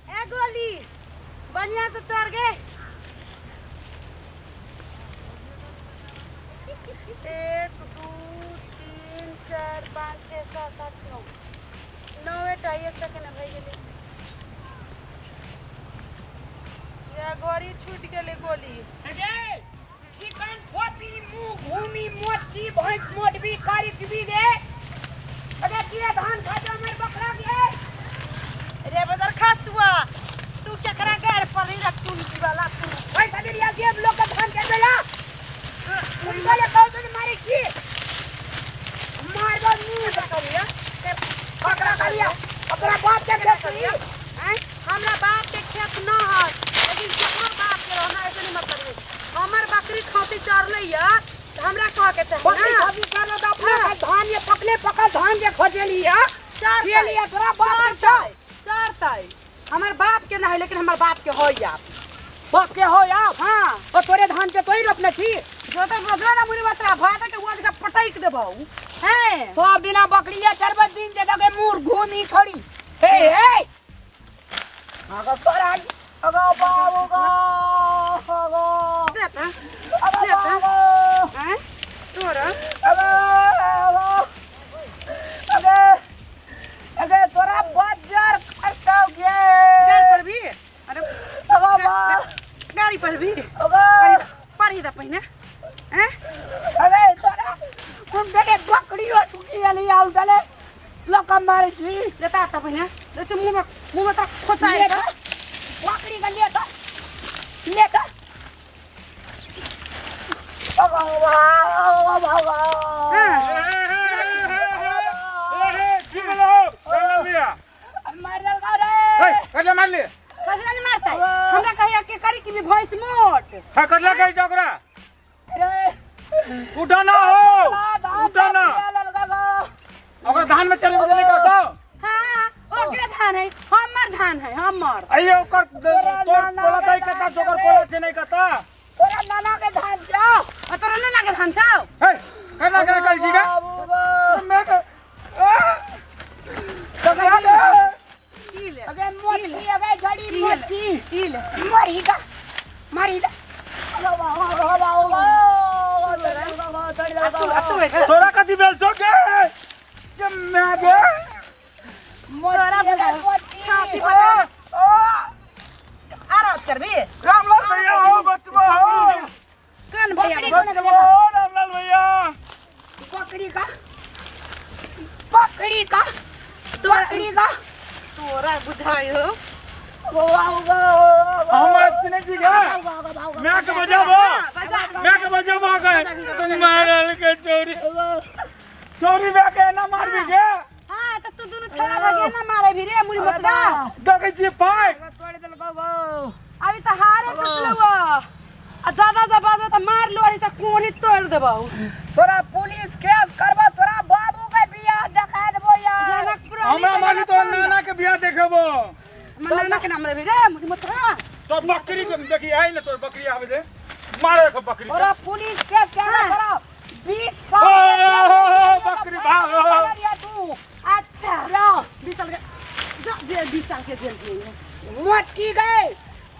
ए गोली बढ़िया से चढ़ गए। 1 2 3 4 5 6 7 8 9 9 1 सेकंड भई गेली। या गोरी छूट गेले गोली। अगे चिकन फोपी मुंह घूमी मोटी भैंस मोटवी कारी टीवी दे। अगे किए धान खाजा मेरे बकरा के रे बदर खातुआ तू चकरा घर पर ही रख तू वाला तू भाई सदरिया के लोग का धान के बेला तुम वाले कहो तो मारी की मार दो मुंह करिया बकरा करिया अपना बाप के खेत करिया हैं हमरा बाप के खेत न है लेकिन जकर बाप के रहना ऐसे नहीं मत करिए। हमर बकरी खाती चर लइया हमरा कह के चाहे बकरी खाती चर दा अपना धान ये पकले पका धान के खोजेलिया ये लिया तोरा बाप चरतै हमर बाप के ना है लेकिन हमर बाप के होई आप बाप के हो या हां और तोरे धान के तोई रोपने छी जो तो बजवा ना मुरी मतरा भात के वोज का पटाइक देबौ हैं सब दिना बकरिया चरबत दिन दे दगे मुर घूमी खड़ी हे हे आगा कराई आगा बाबू आगा देता आगा बाबू हैं तोरा आगा आगा आगा तोरा बाजार करता गे गाड़ी पर भी अरे आगा गाड़ी पर भी आगा पारी दा पहिने हैं आगा तोरा तुम देखे बकरी हो चुकी है नहीं आउ चले लोग मारे छी देता आता पहिने देछ मुंह में ता खोचाए का बकरी का लेका मार ले कसला नहीं मारता हमरा कहिया के करी कि भी भैंस मोट हां कटला कहि जा ओकरा उठा ना हो उठा ना ओकरा धान में चले बदले का तो हां ओकरे धान है हमर धान है हमर आइए ओकर तोर कोला दई कता जोकर कोला छे नहीं कता तोरा नाना के धान जा तोरा नाना के धान छौ हे कना कना कर सीगा मैं की ले अगे मोटी अगे झड़ी मोटी की ले मारीगा तोरा कथि बेल छो के मैं गे मोरा छाती बता आराम कर बे रामलाल भैया हो बचवा हो कौन भैया बचवा हो रामलाल भैया बकरी का तोरा बुझाई हो हम इतने जी गे मैं के बजाबो गए मारल के चोरी बे के ना मार भी गे हां त तू दोनों छड़ा भागे ना मारे भी रे मुरी मतरा दगे जी फाइट तोड़े दल गो अभी त हारे टुटलवा आ ज्यादा जबाद त मार लो रे त कोनी तोड़ देबौ तोरा पुलिस केस करबो तोरा बाबू के बियाह देखा देबो यार हमरा माली तो नाना के बियाह देखबो नाना के नाम रे भी रे मुरी मतरा तो बकरी को देखी आई ना तोर बकरी आवे दे मारे को बकरी तोरा पुलिस केस केना करो 20 बकरी भाग अच्छा लो 20 साल के जो 20 साल के जेल दिए मोटी गए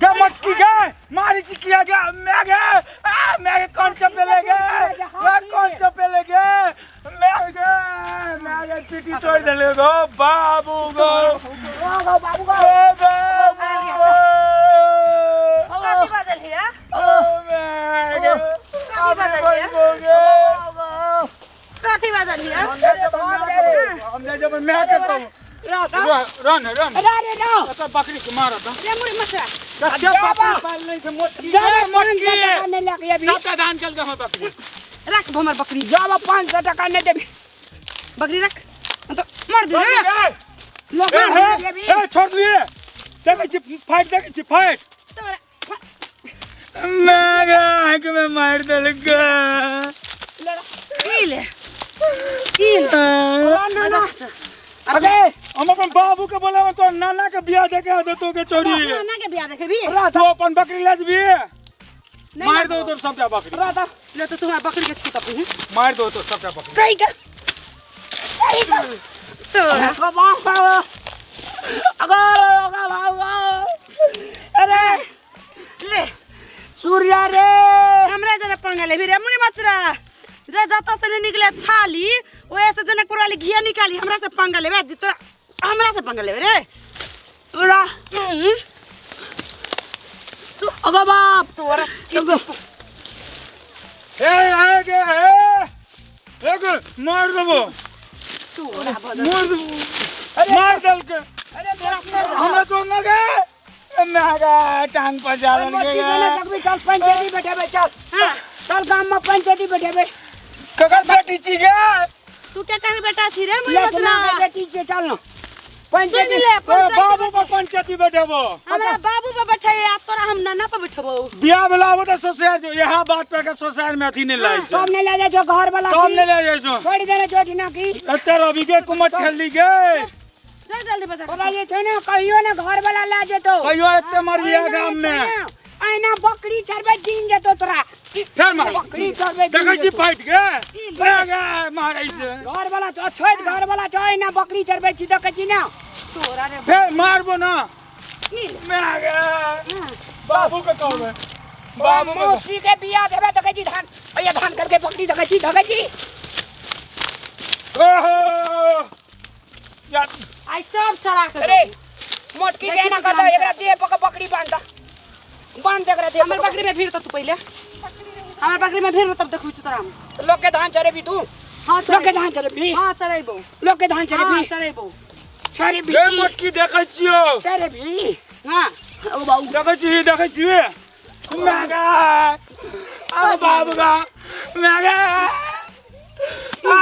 गे मटकी गे मारी चिकिया गे मैं कौन चपे ले गे मैं पीटी तोड़ देले गो बाबू गो बाबू गो कथी बदल हिया कथी बदल हिया हमने जब मैं के कहूं रन अरे नो तो बकरी के मारा था रे मुरी मछरा कच्चा बकरी पाल नहीं के मोटकी ने लगे अभी सबका धान चल गए बकरी रख हमर बकरी जावा 500 टका ने देबी बकरी रख तो मार दे रे लोग ए छोड़ दिए देखे छी फाइट मैं गे के मैं मार देल गे ले अबे हम अपन बाबू के बोला तो नाना के बियाह देखे दे तो के चोरी नाना के बियाह देखेबी तो अपन बकरी लेजबी मार दो तो सबटा बकरी ले तो तुम्हारा बकरी के छूटा पे मार दो तो सबटा बकरी कहीं का तो अगर ले भी रे मुनी मचरा रे जता से नहीं निकले छाली ओए से जनकपुर वाली घिया निकाली हमरा से पंगा लेबे तोरा हमरा से पंगा लेबे रे तोरा तू अगो बाप तोरा मार देबो तोरा मार देबो मार दल के हमरा तो न गए मेगा टांग पर जालन के चल पंचायती बैठे चल हां चल गांव में पंचायती बैठे ककर बेटी छी गे तू क्या करे बेटा छी रे मुनी मचरा बेटी के चल ना पंचायती ले बाबू पर पंचायती बैठबो हमरा बाबू पे बैठे आ तोरा हम नाना पे बैठबो बियाह वाला हो तो सोसाइट जो यहां बात पे के सोसाइट में अथी नहीं लाई छ सब ने ले जा जो घर वाला सब ले ले जाई छ छोड़ देना छोटी ना की एते रवि के कुमट खेली गे चल जल्दी बता बोला ये छै ना कहियो ना घर वाला ले जे तो कहियो एते मर बियाह गांव में आइना बकरी चरबे दिन जे तो तोरा फिर मार बकरी चरबे देखै छी फाइट गे मेगा मारै छै घर वाला तो छोड़ घर वाला तो आइना बकरी चरबे छी तो कची ना तोरा रे फिर मारबो ना मेगा बाबू के कहबे बाबू मौसी के बियाह देबे तो कची धान ये धान करके बकरी तो कची धगची ओहो यार आई सब चरा के अरे मोटकी के ना कर एकरा देह पक बकरी बांध दे एकरा देह हमर बकरी में भीड़ तो तू पहले हमर बकरी में भीड़ तब देखू तोरा हम लोग के धान चरे भी तू हां लोग के धान चरे भी हां चरेबो लोग के धान चरे हां भी चरेबो चरे भी गे मोटकी देखै छियो चरे भी हां ओ बाऊ देखै छी मेगा आ बाबू का मेगा आ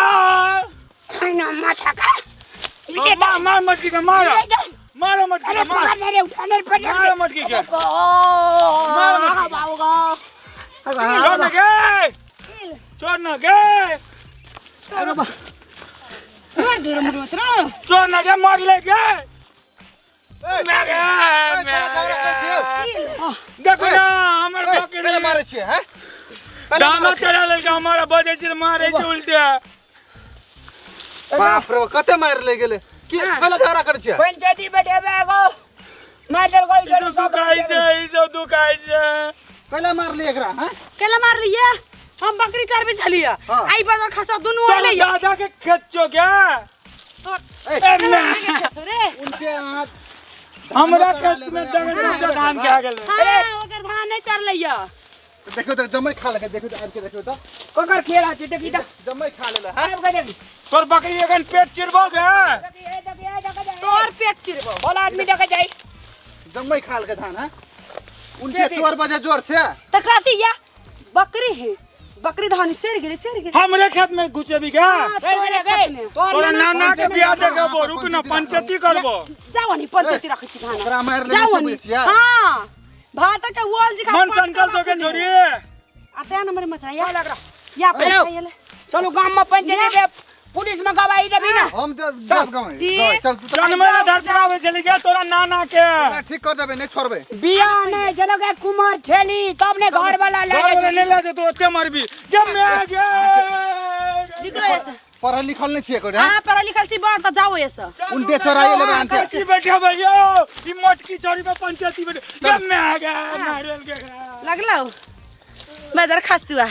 ना माथा का मार मटकी का मारो मारो मटकी अरे का मार पकड़ रे उठाने पर मारो मटकी के मार मटकी बाबू का छोड़ न गे छोड़ न गे अरे बा मार दे रे मुनी मचरा छोड़ न गे मार ले गे मेगा देखो ना हमर बकरी मारे छिए हैं दाना चढ़ा ले के हमारा बजे छी मारे छी उल्टे बाप रे कते मार ले गेले की पहले झगड़ा कर छिए पंचायती बैठे बेगो मार दे कोई ई सब दुखाई से पहले मार ले एकरा हैं केला मार लिया हम बकरी चरबे चलिया हाँ। आई बाजार खसा दुनु तो आइले दादा के खेचो क्या ए, रे उनके हाथ हमरा खेत में जगह धान के आ गेल हां ओकर धान नहीं चर लिया देखो तो जम्मै खा लगे देखो तो आब के देखो तो कोकर खेला छी देखी त जम्मै खा लेला हैं आब के देखी तोर बकरी एखन पेट चिरबो गे देखी तोर पेट चिरबो बोला आदमी देखे जाई जम्मै खा लगे धान हैं उनके चोर बजे जोर से त कहती या बकरी है बकरी धान चढ़ गेले हमरे खेत में घुसेबी क्या चल गए तोरा नाना के बियाह देबो रुक ना पंचायती करबो जाओ नि पंचायती रखै छी धान ओकरा मार ले जाओ नि छिया हां भात के वोल जी का मन संकल सो के छोड़ी आते नंबर मचरा या लग रहा या पे ले चलो गांव में पंचायती दे पुलिस में गवाही देबी ना हम तो जब गए चल तू जन्म आधार पर आवे चली गया तोरा नाना के ठीक कर देबे नहीं छोड़बे बिया नहीं चलो के कुमार ठेली तब ने घर वाला ले घर ले ले तो ओते मरबी जब मैं आ गया निकलो ऐसे पढ़ल लिखल नहीं छिए कोई हां पढ़ा लिखल छी बात जाओ ऐसे उनके चोराई लेबे आनते की बैठे भैया ई मोटकी चोरी पे पंचायती बैठे जब मैं आ गया नारियल के लगलो बाजार खसुआ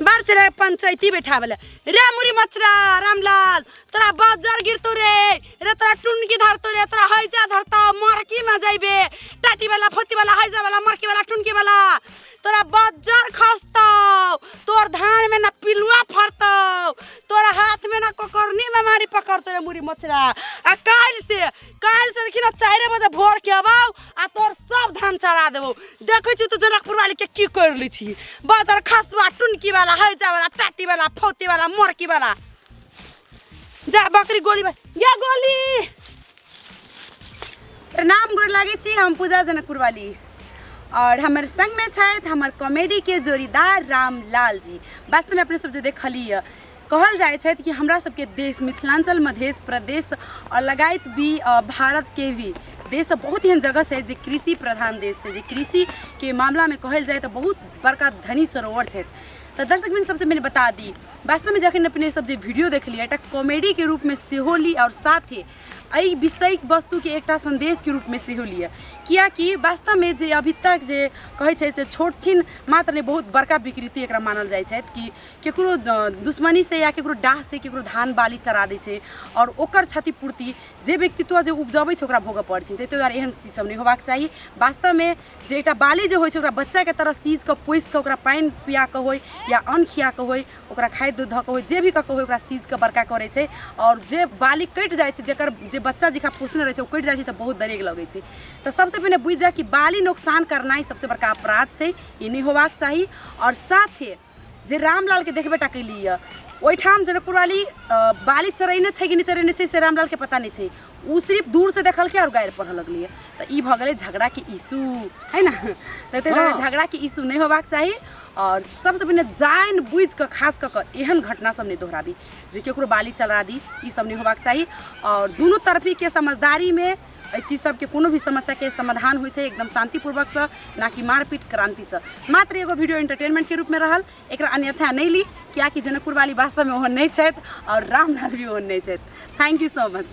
बार चले पंचायती बैठावले रे मुरी मचरा रामलाल तोरा बाजार गिरतो रे तोरा टुनकी धरतो रे तोरा हैजा धरता मरकी में जाइबे टाटी वाला फती वाला हैजा वाला मरकी वाला टुनकी वाला तोरा बाजार खसतो तोर धान में ना पिलुआ फरतो तोरा हाथ में ना कोकरनी में मारी पकड़तो रे मुरी मचरा आ काल से देखी ना 4 बजे भोर के आबाऊ आ तोर सब धान चरा देबो देखै छी तो जनकपुर वाली के की कर ली छी बाजार खसवा टुनकी वाला हैजा वाला टाटी वाला फौती वाला मरकी वाला जा बकरी गोली या गोली प्रणाम गोर लागे छी हम पूजा जनकपुर वाली और हमारे संग में छथि हमार कॉमेडी के जोड़ीदार रामलाल जी वास्तव में अपने सब जो देखली कहल जाए छथि कि हमरा सबके देश मिथिलांचल मध्य प्रदेश और लगायत भी भारत के भी देश बहुत एहन जगह है जो कृषि प्रधान देश है जो कृषि के मामला में कहल जाए तो बहुत बड़का धनी सरोवर है। तो दर्शक बिन सबसे मैंने बता दी वास्तव में जखन अपने सब जो वीडियो देख लिया कॉमेडी के रूप में सेहो ली और साथ ही एहि विषय वस्तु के एकटा संदेश के रूप में सेहो लिया कियाकि वास्तव में जे अभी तक जे कहे छै से छोट छिन मात्र ने बहुत बड़का विकृति एकरा मानल जाय छै कि केकरो दुश्मनी से या केकरो डाह से केकरो धान बाली चरा दै छै और ओकर क्षतिपूर्ति जे व्यक्तित्व जे उपजबै छै ओकरा भोगऽ पड़ै छै। ताहि दुआरे एहन चीज सब नहि होबाक चाही। वास्तव में जे एकटा बाली जे होइ छै ओकरा बच्चा के तरह सीज के पोसि के ओकरा पानि पिया के होय या अन्न खिया के होय ओकरा खाय दूध धऽ के होय जे भी कऽ के होय ओकरा सीज के बड़का करै छै। और जे बाली कटि जाइ छै जेकर जे बच्चा जेकरा पोसने रहै छै ओ कटि जाइ छै तऽ बहुत दरेग लगै छै। तऽ सबसे पहिने बुझि जा कि बाली नुकसान करनाइ सबसे बड़का अपराध छै, ई नहि होबाक चाही। और साथे जे रामलाल के देखबे टा कैली यऽ ओहिठाम जनकपुर वाली बाली चरेने छै कि नहीं चरेने छै से रामलाल के पता नहीं छै, उ सिर्फ दूर से देखल के और गायर पढ़ लगलिए। तो ई भ गेलै झगड़ा के इशू है ना। तो झगड़ा के इशू नहीं होबाक चाही। और सबसे पहले जान बुझ के खास कर एहन घटना सब नहीं दोहराबी जे केकरो बाली चला दी, ई सब नहीं होबाक चाही। और दोनों तरफी के समझदारी में एहि चीज सबके कोनो भी समस्या के समाधान होइ छै एकदम शांतिपूर्वक से, ना कि मारपीट क्रांति से। मात्र एगो वीडियो एंटरटेनमेंट के रूप में रहल, एकरा अन्यथा नहीं ली कियाकि जनकपुर वाली वास्तव में ओहन नहीं छथि और रामलाल भी ओहन नहीं छथि। Thank you so much.